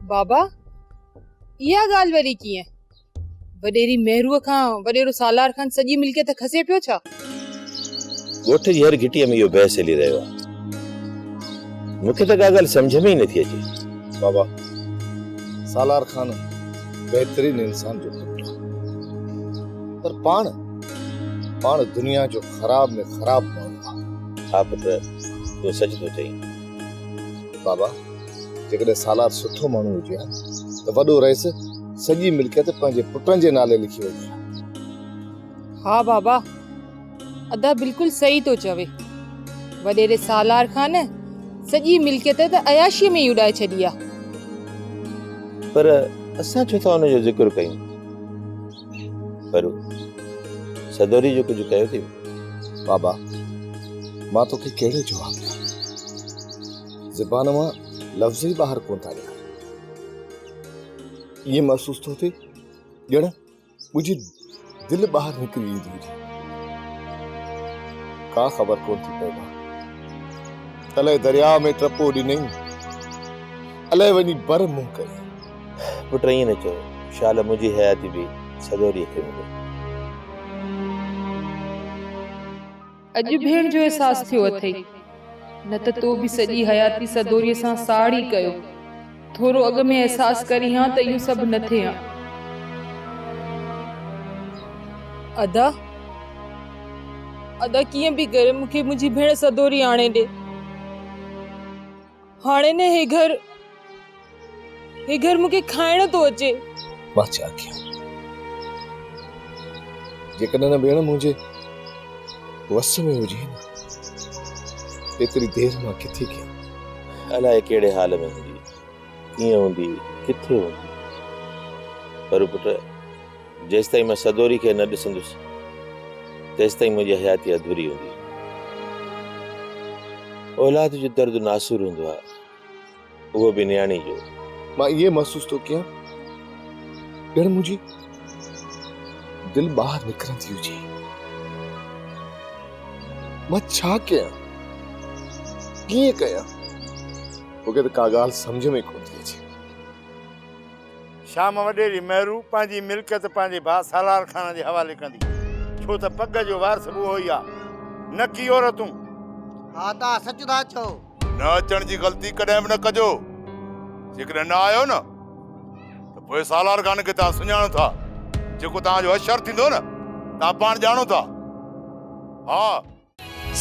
बाबा इहा ॻाल्हि वरी कीअं? वॾेरी मेहरूअ खां वॾेरो सालार खान सॼी मिल्कियत खसे पियो छा? ॻोठ जी हर घिटीअ में इहो बहस हली रहियो आहे। मूंखे त का ॻाल्हि सम्झ में ई नथी अचे। बाबा सालार खान बेहतरीन इंसान जो पुटु पर पाण दुनिया जो ख़राब में ख़राब माण्हू आहे। हा पुट तूं सच थो चई। बाबा जेकॾहिं सालार सुठो माण्हू हुजे हा त वॾो रईस सॼी मिल्कियत पंहिंजे पुटनि जे नाले लिखी वई। हा बाबा अदा बिल्कुलु सही तो चवे। वॾेरे सालार खान सॼी मिल्कियत त अयाशीअ में ई उॾाए छॾी आहे। पर असां छो था हुनजो ज़िक्र कयूं? पर सदोरी जो कुझु कयो थी? बाबा मां तोखे कहिड़ो जवाब ॾियां? ज़बान मां लफ़्ज़ ई ॿाहिरि कोन था निकिरनि। ईअं महसूस थो थिए ॼण मुंहिंजी दिलि ॿाहिरि निकिरी ईंदी हुजे। का ख़बर कोन थी पए मां अलाए दरिया में टपो ॾिनई अलाए वञी बर मुंहुं कई। पुट ईअं न चओ। शाल मुंहिंजी हयाती बि सदोरीअ खे मिले। अॼु भेण जो एहसास थियो अथई न त तो बि सॼी हयाती सदोरीअ सां साड़ी कयो। थोरो अॻ में एहसास करी हा त इहो सभु न थिए हा। अदा कीअं बि करे मूंखे मुंहिंजी भेण सदोरी आणे ॾे। हाणे न हे घर मूंखे खाइण थो अचे। मां छा कयां? जेकॾहिं न भेण मुंहिंजे वस में हुजे न एतिरी देरि मां किथे कयां? अलाए कहिड़े हाल में हूंदी, कीअं हूंदी, किथे हूंदी। पर पुट जेसि ताईं मां सदोरी खे न ॾिसंदुसि तेसि ताईं मुंहिंजी हयाती अधूरी हूंदी। औलाद जो दर्द नासूर हूंदो आहे, उहो बि नियाणी जो। मां इहे महसूस थो कयां ॼण मुंहिंजी दिलि ॿाहिरि निकिरंदी हुजे। मां छा कयां? कीअं कयां? मूंखे त का ॻाल्हि सम्झ में कोन थी अचे। शाम वॾेरी मेहरू पंहिंजी मिल्कियत पंहिंजे भाउ सालार खान जे हवाले कंदी छो त पग जो वारस उहो ई आहे न की औरतूं। हा तव्हां सच था चओ। न अचण जी ग़लती कॾहिं बि न कजो। जेकॾहिं न आयो न त पोइ सालार खान खे तव्हां सुञाणो था। जेको तव्हांजो अशर थींदो न तव्हां पाण ॼाणो था। हा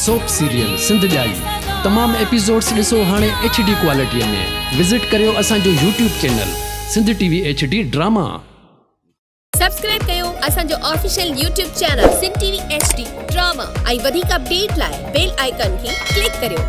सोप सीरियल सिंध ॼाई तमामु एपिसोड्स ॾिसो हाणे HD क्वालिटीअ में। विज़िट करियो असांजो YouTube channel Sindh TV HD drama. Subscribe कयो असांजो official YouTube channel Sindh TV HD drama ऐं वधीक अपडेट लाइ बेल आइकन खे क्लिक करियो।